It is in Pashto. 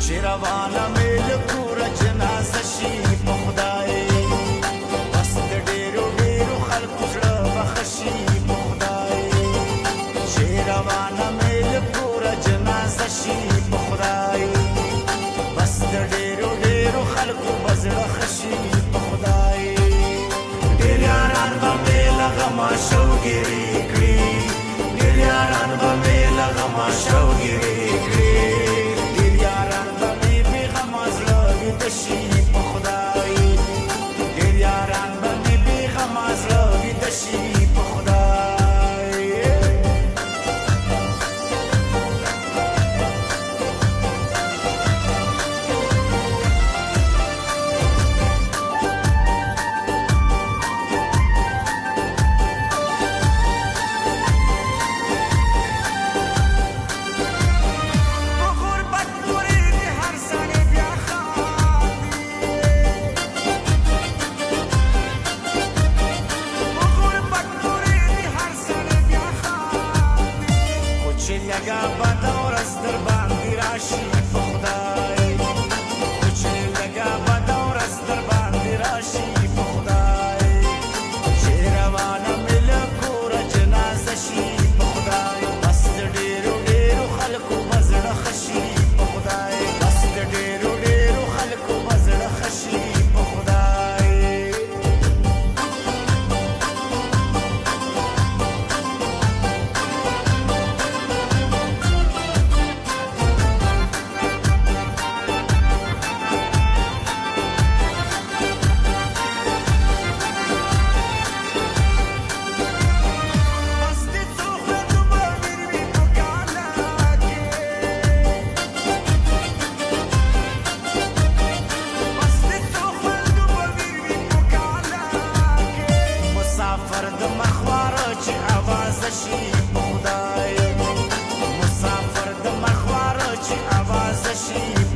چې روانه مې له کوره جنازه شي په خدای بس د ډېرو ډېرو خلکو زړه بخښه شي په خدای چې روانه مې له کوره جنازه شي په خدای بس د ډېرو ډېرو خلکو به زړه ښه شي په خدای ډېر یاران به مې له غمه شوګیرې کړي ډېر یاران به مې له غمه شوګیرې کړي شي په خدای ډېر یاران به مې بې غمه زړه ویده شي په خدای لږه بده ورځ در باندې راشي په خدای خو چې لږه بده ورځ در باندې راشي په خدای چې روانه مې له کوره جنازه شي په خدای بس د ډېرو ډېرو خلکو به زړه ښه شي په خدای بس د ډېرو ډېرو خلکو به زړه ښه شي په خدای مسافر د مخواره چې اوازه شي په خدای مسافر د مخواره چې اوازه شي